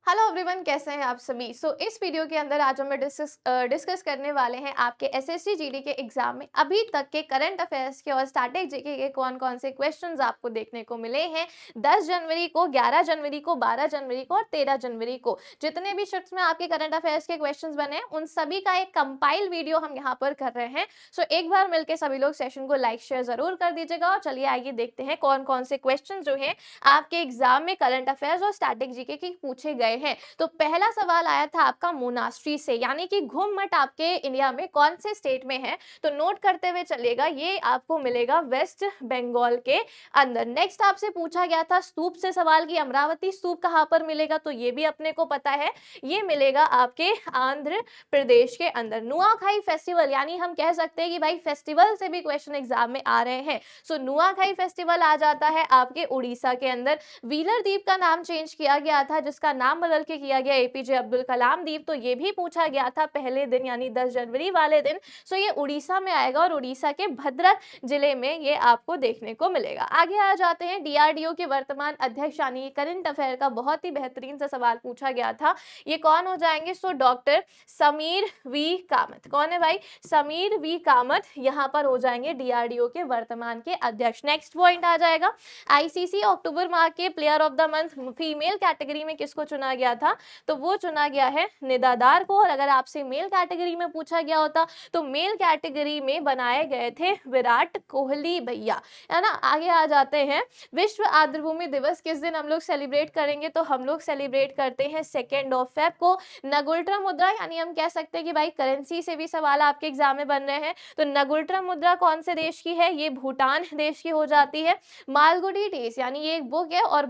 Hello everyone, कैसे हैं आप सभी। इस वीडियो के अंदर आज हम डिस्कस करने वाले हैं आपके एसएससी जीडी के एग्जाम में अभी तक के करंट अफेयर्स के और स्टैटिक जीके के कौन कौन से क्वेश्चंस आपको देखने को मिले हैं 10 जनवरी को, 11 जनवरी को, 12 जनवरी को और 13 जनवरी को। जितने भी शिफ्ट्स में आपके करंट अफेयर्स के क्वेश्चंस बने हैं उन सभी का एक कंपाइल वीडियो हम यहाँ पर कर रहे हैं। एक बार मिलकर सभी लोग सेशन को लाइक शेयर जरूर कर दीजिएगा और चलिए आइए देखते हैं कौन कौन से क्वेश्चन जो है आपके एग्जाम में करंट अफेयर्स और स्टैटिक जीके के पूछे गए हैं। तो पहला सवाल आया था आपका मोनास्ट्री से, यानी कि घुम मठ आपके इंडिया में कौन से स्टेट में है। तो नोट करते हुए चलेगा, ये आपको मिलेगा वेस्ट बंगाल के अंदर। नेक्स्ट आपसे पूछा गया था स्तूप से सवाल की अमरावती स्तूप कहां पर मिलेगा, तो ये भी अपने को पता है, ये मिलेगा आपके आंध्र प्रदेश के अंदर। नुआखाई फेस्टिवल, यानी हम कह सकते हैं कि भाई फेस्टिवल से भी क्वेश्चन एग्जाम में आ रहे हैं। नुआखाई फेस्टिवल आ जाता है आपके उड़ीसा के अंदर। व्हीलर द्वीप का नाम चेंज किया गया था, जिसका नाम बदल के किया गया एपीजे अब्दुल कलाम द्वीप। तो ये भी पूछा गया था पहले दिन यानी 10 जनवरी वाले दिन। ये उड़ीसा में आएगा और उड़ीसा के भद्रक जिले में ये आपको देखने को मिलेगा। आगे आ जाते हैं, डीआरडीओ के वर्तमान अध्यक्ष यानी करंट अफेयर का बहुत ही बेहतरीन सा सवाल पूछा गया था, ये कौन हो जाएंगे। Doctor Sameer V Kamath. कौन है भाई? समीर वी कामत यहाँ पर हो जाएंगे डीआरडीओ के वर्तमान के अध्यक्ष। नेक्स्ट पॉइंट आ जाएगा, आईसीसी अक्टूबर माह के player of the month female category में किसको चुना गया था, तो वो चुना गया है निदादार को। और अगर आपसे मेल कैटेगरी में पूछा गया होता तो मेल कैटेगरी में बनाए गए थे विराट कोहली भैया, है ना। आगे आ जाते हैं, विश्व आर्द्रभूमि दिवस किस दिन हम लोग सेलिब्रेट करेंगे, तो हम लोग सेलिब्रेट करते हैं 2 फेब को। नगुल्ट्रा मुद्रा, यानी हम कह सकते हैं कि भाई करेंसी से भी सवाल आपके एग्जाम में बन रहे हैं। तो नगुल्ट्रा मुद्रा कौन से देश की है, ये भूटान देश की हो जाती है। मालगुडी डेज, यानी ये एक बुक है और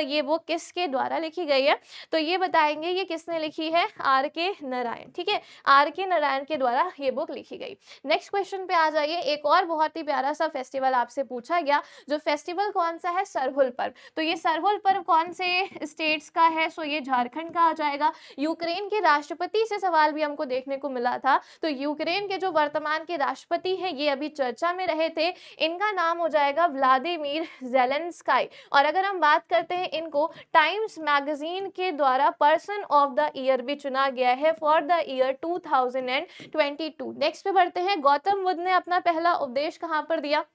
ये बुक किसके द्वारा लिखी गई है, तो ये बताएंगे ये किसने लिखी है, आर के नारायण। ठीक है, आर के नारायण के द्वारा ये बुक लिखी गई। नेक्स्ट क्वेश्चन पे आ जाइए, एक और बहुत ही प्यारा सा फेस्टिवल आपसे पूछा गया, जो फेस्टिवल कौन सा है, सरहुल पर्व। तो ये सरहुल पर्व कौन से स्टेट्स का है, ये झारखंड का आ जाएगा। यूक्रेन के राष्ट्रपति से सवाल भी हमको देखने को मिला था। तो यूक्रेन के जो वर्तमान के राष्ट्रपति हैं ये अभी चर्चा में रहे थे, इनका नाम हो जाएगा व्लादिमीर जेलेंस्काई। और अगर हम बात करते हैं, इनको टाइम्स मैगजीन के द्वारा पर्सन ऑफ द ईयर भी चुना गया है फॉर द ईयर 2022। नेक्स्ट पे बढ़ते हैं, गौतम बुद्ध ने अपना पहला उपदेश कहां पर दिया।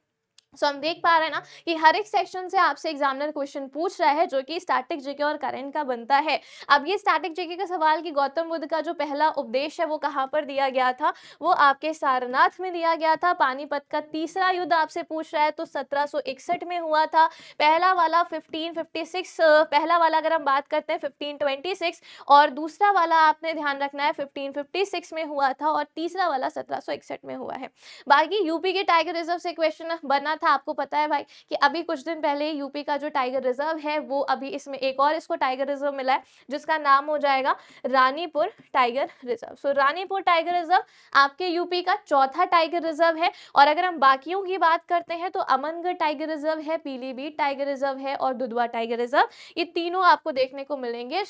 हम देख पा रहे हैं ना कि हर एक सेक्शन से आपसे एग्जामिनर क्वेश्चन पूछ रहा है जो कि स्टैटिक जीके और करंट का बनता है। अब ये स्टैटिक जीके का सवाल कि गौतम बुद्ध का जो पहला उपदेश है वो कहाँ पर दिया गया था, वो आपके सारनाथ में दिया गया था। पानीपत का तीसरा युद्ध आपसे पूछ रहा है तो 1761 में हुआ था। पहला वाला 1556, पहला वाला अगर हम बात करते हैं 1526, और दूसरा वाला आपने ध्यान रखना है 1556 में हुआ था, और तीसरा वाला 1761 में हुआ है। बाकी यूपी के टाइगर रिजर्व से क्वेश्चन बना था। आपको पता है भाई कि अभी कुछ दिन पहले यूपी का जो टाइगर रिजर्व है वो अभी इसमें एक और इसको टाइगर रिजर्व मिला है, जिसका नाम हो जाएगा Ranipur tiger reserve. Ranipur tiger reserve आपके यूपी का चौथा टाइगर रिजर्व है। और अगर हम बाकियों की बात करते हैं तो अमनगढ़ टाइगर रिजर्व है, पीलीभीत टाइगर रिजर्व है और दुधवा टाइगर रिजर्व, ये तीनों आपको देखने को मिलेंगे।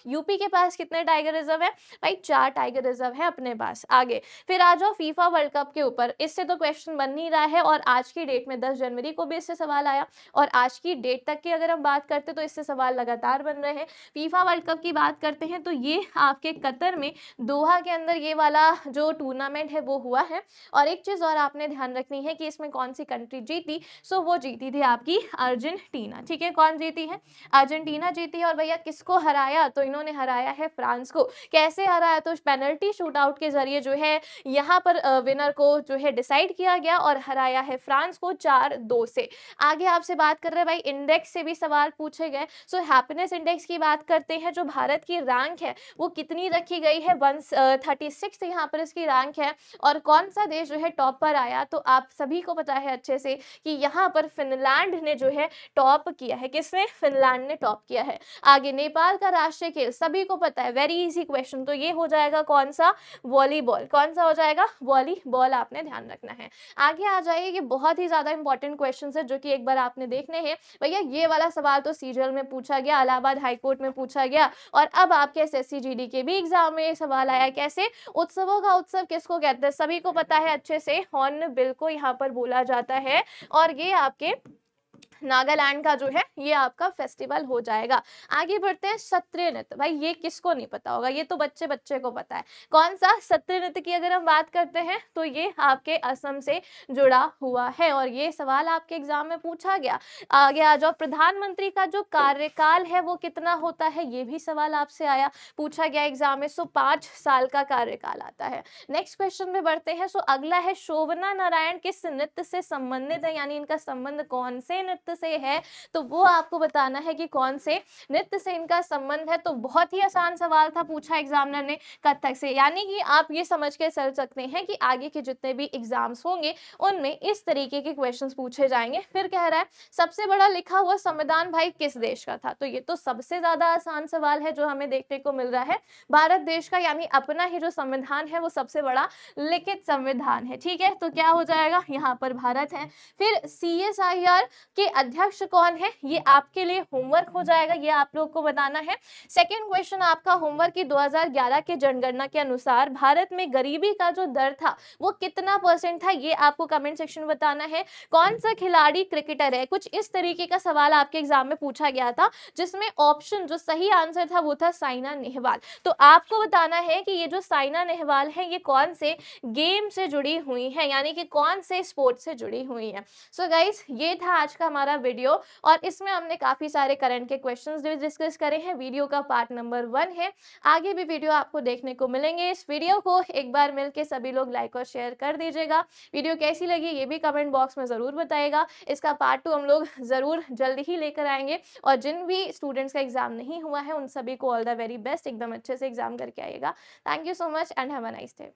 यूपी के पास कितने टाइगर रिजर्व है भाई, 4 टाइगर रिजर्व है अपने पास। आगे फिर आ जाओ फीफा वर्ल्ड कप के ऊपर, इससे तो क्वेश्चन बन नहीं रहा है और आज की डेट में 10 जनवरी को भी इससे सवाल आया, और आज की डेट तक की अगर हम बात करते तो इससे सवाल लगातार बन रहे हैं। फीफा वर्ल्ड कप की बात करते हैं तो ये आपके कतर में दोहा के अंदर ये वाला जो टूर्नामेंट है वो हुआ है। और एक चीज और आपने ध्यान रखनी है कि इसमें कौन सी कंट्री जीती, वो जीती थी आपकी अर्जेंटीना। ठीक है, कौन जीती है, अर्जेंटीना जीती है। और भैया किसको हराया, तो इन्होंने हराया है फ्रांस को। कैसे हराया, तो पेनल्टी शूट आउट के जरिए जो है यहाँ पर विनर को जो है डिसाइड किया गया और हराया है फ्रांस को 4-2 से। आगे आपसे बात कर रहे हैं भाई इंडेक्स से भी सवाल पूछे गए। हैप्पीनेस इंडेक्स की बात करते हैं, जो भारत की रैंक है वो कितनी रखी गई है, 136 यहाँ पर इसकी रैंक है। और कौन सा देश जो है टॉप पर आया, तो आप सभी को पता है अच्छे से कि यहाँ पर फिनलैंड ने जो है टॉप किया है। किसने, फिनलैंड ने टॉप किया है। आगे नेपाल का राष्ट्रीय खेल सभी को पता है, वेरी इजी क्वेश्चन, तो ये हो जाएगा कौन सा, वॉलीबॉल। कौन सा हो जाएगा, वॉलीबॉल, आपने ध्यान रखना है। आगे आ जाइए, ये बहुत ही ज्यादा इंपॉर्टेंट क्वेश्चन है जो कि एक बार आपने देखने हैं। भैया ये वाला सवाल तो सीजीएल में पूछा गया, इलाहाबाद हाईकोर्ट में पूछा गया, और अब आपके एसएससी जीडी के भी एग्जाम में सवाल आया। कैसे, उत्सवों का उत्सव किसको कहते हैं, सभी को पता है अच्छे से, हॉर्नबिल को यहाँ पर बोला जाता है। और ये आपके नागालैंड का जो है ये आपका फेस्टिवल हो जाएगा। आगे बढ़ते हैं सत्रीय नृत्य। भाई ये किसको नहीं पता होगा, ये तो बच्चे बच्चे को पता है। कौन सा? सत्रीय नृत्य की अगर हम बात करते हैं तो ये आपके असम से जुड़ा हुआ है और ये सवाल आपके एग्जाम में पूछा गया। आगे आ जाओ, प्रधानमंत्री का जो कार्यकाल है वो कितना होता है, ये भी सवाल आपसे आया, पूछा गया एग्जाम में। सो 5 साल का कार्यकाल आता है। नेक्स्ट क्वेश्चन में बढ़ते हैं। सो अगला है शोभना नारायण किस नृत्य से संबंधित है, यानी इनका संबंध कौन से नृत्य से है, तो वो आपको बताना है कि कौन से नृत्य से इनका संबंध है। तो बहुत ही आसान सवाल था, पूछा एग्जामिनर ने कथक से। यानी कि आप ये समझ के चल सकते हैं कि आगे के जितने भी एग्जाम्स होंगे उनमें इस तरीके के क्वेश्चंस पूछे जाएंगे। फिर कह रहा है सबसे बड़ा लिखा हुआ संविधान भाई किस देश का था, तो ये तो सबसे ज्यादा आसान सवाल है जो हमें देखने को मिल रहा है, भारत देश का, यानी अपना ही जो संविधान है वो सबसे बड़ा लिखित संविधान है। ठीक है, तो क्या हो जाएगा, यहाँ पर भारत है। फिर CSIR के अध्यक्ष कौन है, ये आपके लिए होमवर्क हो जाएगा, ये आप लोग को बताना है। सेकेंड क्वेश्चन आपका होमवर्क की 2011 के जनगणना के अनुसार भारत में गरीबी का जो दर था वो कितना % था, ये आपको कमेंट सेक्शन में बताना है। कौन सा खिलाड़ी क्रिकेटर है, कुछ इस तरीके का सवाल आपके एग्जाम में पूछा गया था, जिसमें ऑप्शन जो सही आंसर था वो था साइना नेहवाल। तो आपको बताना है कि ये जो साइना नेहवाल है ये कौन से गेम से जुड़ी हुई है, यानी कि कौन से स्पोर्ट से जुड़ी हुई है। सो गाइज ये था आज का हमारा वीडियो और इसमें हमने काफी सारे करंट के क्वेश्चंस भी डिस्कस करे हैं। वीडियो का पार्ट नंबर 1 है, आगे भी वीडियो आपको देखने को मिलेंगे। इस वीडियो को एक बार मिलके सभी लोग लाइक और शेयर कर दीजिएगा। वीडियो कैसी लगी ये भी कमेंट बॉक्स में जरूर बताइएगा। इसका पार्ट 2 हम लोग जरूर जल्द ही लेकर आएंगे और जिन भी स्टूडेंट्स का एग्जाम नहीं हुआ है उन सभी को ऑल द वेरी बेस्ट, एकदम अच्छे से एग्जाम करके आइएगा। Thank you so much and have a nice day.